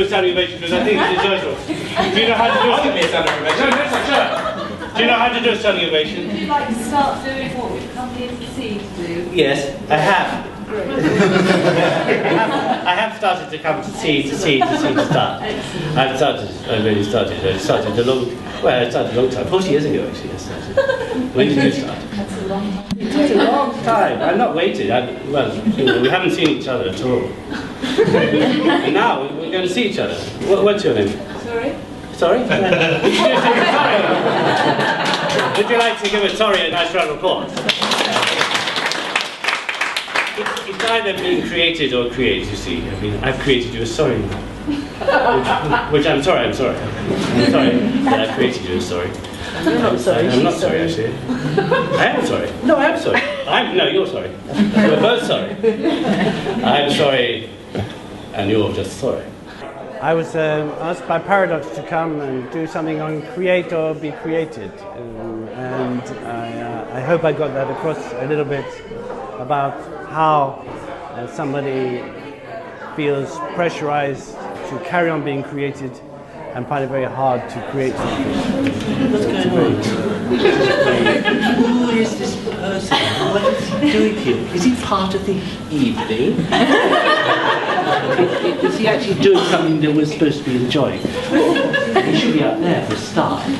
a standing ovation because I think it's joyful. Do you know how to do a standing ovation? No, sure. Do you know how to do a standing ovation? Would you like to start doing what we've come here to see to do? Yes, I have. I have started to come to see to start. I've started. I really started. I started a long time. 40 years ago, actually. I started. When did you start? That's a long time. It's a long time. I'm not waiting. Well, we haven't seen each other at all. And now we're going to see each other. What's your name? Sorry? Sorry? Would you like to give a sorry a nice round of applause? It's either being created or create, you see. I mean, I've created you a sorry. Which I'm sorry. I'm sorry that I've created you a sorry. You're not sorry. I'm not sorry, actually. I am sorry. No, I am sorry. No, you're sorry. We're both sorry. I'm sorry, and you're just sorry. I was asked by Paradox to come and do something on create or be created, and I hope I got that across a little bit about how somebody feels pressurized to carry on being created and find it very hard to create something. What's going on? Who is this person? What is he doing here? Is he part of the evening? Is he actually doing something that we're supposed to be enjoying? He should be up there for a start. He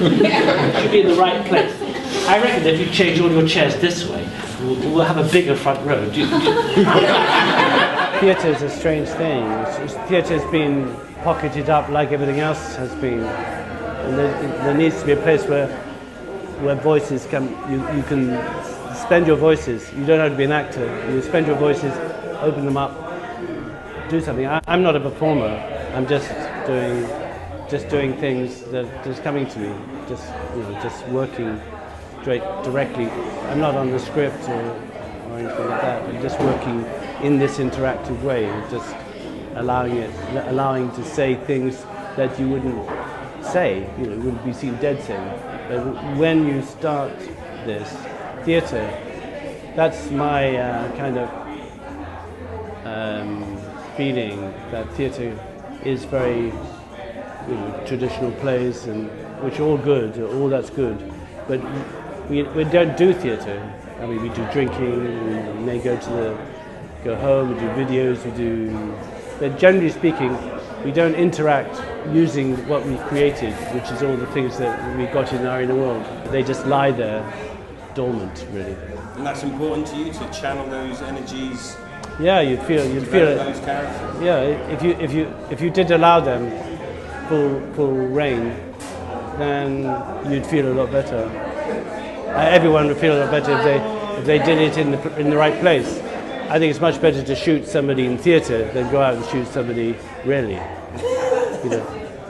should be in the right place. I reckon that if you change all your chairs this way, we'll have a bigger front row. Theatre is a strange thing. Theatre's been pocketed up like everything else has been. And there needs to be a place where voices come. You can spend your voices. You don't have to be an actor. You spend your voices, open them up, do something. I'm not a performer. I'm just doing things that are just coming to me. Just working directly. I'm not on the script or anything like that. I'm just working in this interactive way, just allowing to say things that you wouldn't say, wouldn't be seen dead saying. But when you start this theatre, that's my kind of feeling that theatre is very traditional plays, and which are all good, all that's good, but we don't do theatre. I mean, we do drinking, we may go home, we do videos, but generally speaking, we don't interact using what we've created, which is all the things that we got in our inner world. They just lie there, dormant, really. And that's important to you, to channel those energies. Yeah, you'd feel it. Those characters. Yeah, if you did allow them full reign, then you'd feel a lot better. Everyone would feel a lot better if they did it in the right place. I think it's much better to shoot somebody in theatre than go out and shoot somebody really.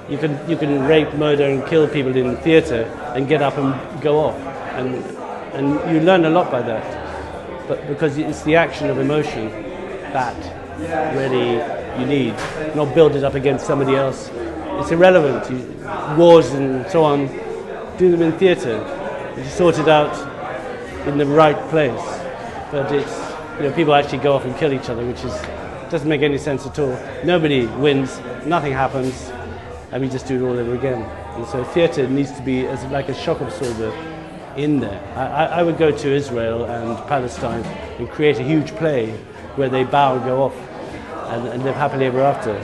You can rape, murder, and kill people in theatre and get up and go off, and you learn a lot by that. But because it's the action of emotion that really you need, not build it up against somebody else. It's irrelevant. Wars and so on, do them in theatre. You sort it out in the right place. But it's people actually go off and kill each other, which doesn't make any sense at all. Nobody wins, nothing happens, and we just do it all over again. And so theatre needs to be as like a shock absorber in there. I would go to Israel and Palestine and create a huge play where they bow and go off and live happily ever after.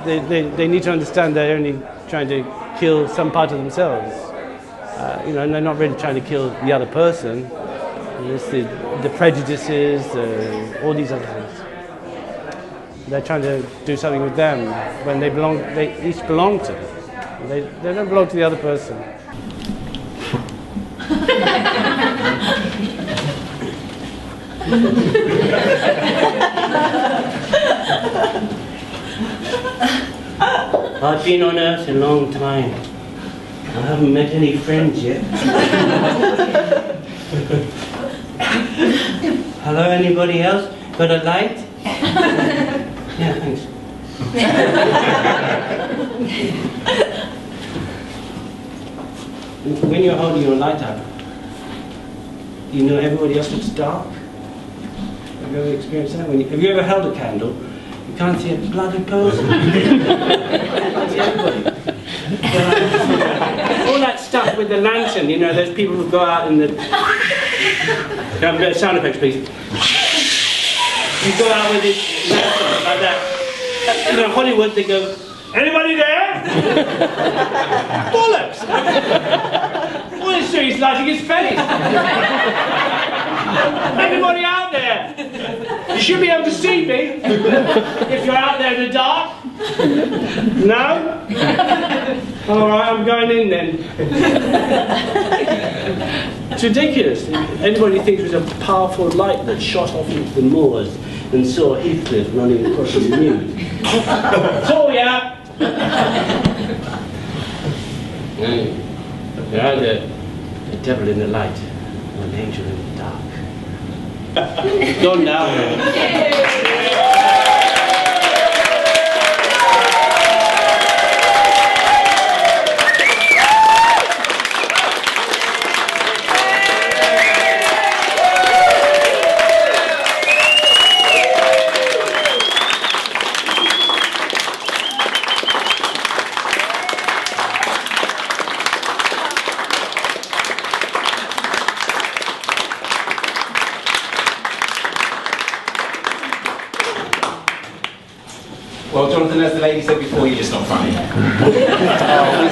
They need to understand they're only trying to kill some part of themselves. And they're not really trying to kill the other person. It's the prejudices, all these other things. They're trying to do something with them when they each belong to them. They don't belong to the other person. I've been on Earth a long time. I haven't met any friends yet. Hello, anybody else? Got a light? Yeah, thanks. When you're holding your light up, everybody else looks dark? Have you ever experienced that? Have you ever held a candle? You can't see a bloody person. You can't see anybody. All that stuff with the lantern, you know, those people who go out in the... Can I have a bit of sound effects, please? You go out with this lantern like that. You know, Hollywood, they go, anybody there? Bollocks! All he's doing is lighting his face. Everybody out there! You should be able to see me if you're out there in the dark. No? Alright, I'm going in then. It's ridiculous. Anybody thinks it was a powerful light that shot off into the moors and saw Heathcliff running across the nude. So yeah! You're either the devil in the light or an angel in the dark. Gone now. Well, Jonathan, as the lady said before, you're just not funny. We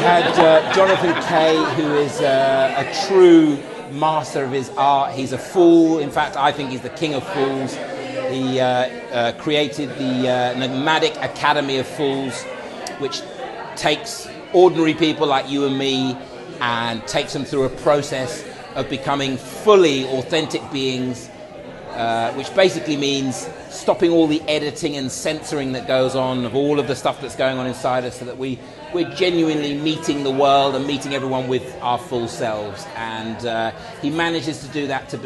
had Jonathan Kay, who is a true master of his art. He's a fool. In fact, I think he's the king of fools. He created the Nomadic Academy of Fools, which takes ordinary people like you and me and takes them through a process of becoming fully authentic beings, which basically means stopping all the editing and censoring that goes on of all of the stuff that's going on inside us, so that we're genuinely meeting the world and meeting everyone with our full selves. And he manages to do that and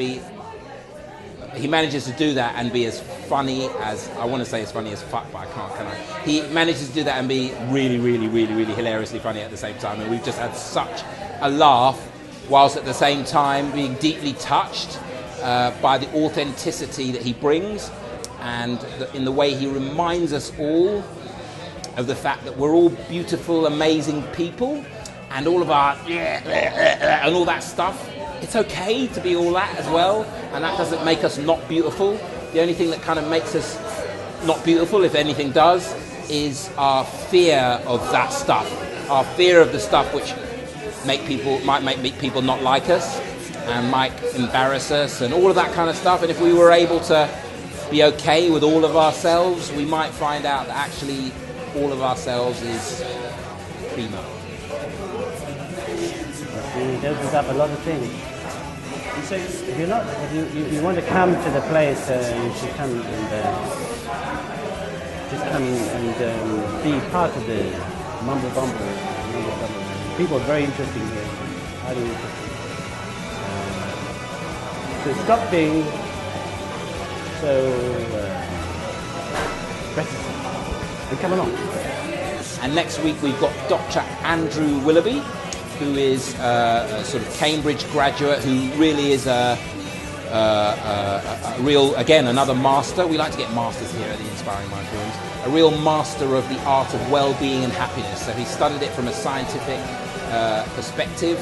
be as funny as, I want to say as funny as fuck, but I can't, can I? He manages to do that and be really, really, really, really hilariously funny at the same time. And we've just had such a laugh, whilst at the same time being deeply touched by the authenticity that he brings, and in the way he reminds us all of the fact that we're all beautiful, amazing people, and all of our and all that stuff. It's okay to be all that as well, and that doesn't make us not beautiful. The only thing that kind of makes us not beautiful, if anything does, is our fear of that stuff, our fear of the stuff which might make people not like us and might embarrass us and all of that kind of stuff. And if we were able to be okay with all of ourselves, we might find out that actually all of ourselves is primo. It opens up a lot of things. So if you're not, if you want to come to the place, you should come and just come and be part of the mumble bumble. People are very interesting here, highly interesting. So stop being so reticent and come along. And next week we've got Dr. Andrew Willoughby, who is a sort of Cambridge graduate, who really is a real, again, another master. We like to get masters here at the Inspiring Mind Forums. A real master of the art of well-being and happiness. So he studied it from a scientific perspective,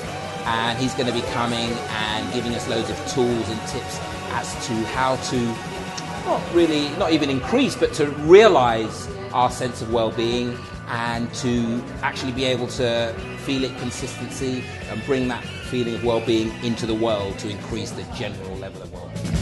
and he's going to be coming and giving us loads of tools and tips as to how to not even increase, but to realize our sense of well-being, and to actually be able to feel it consistency and bring that feeling of well-being into the world to increase the general level of well-being.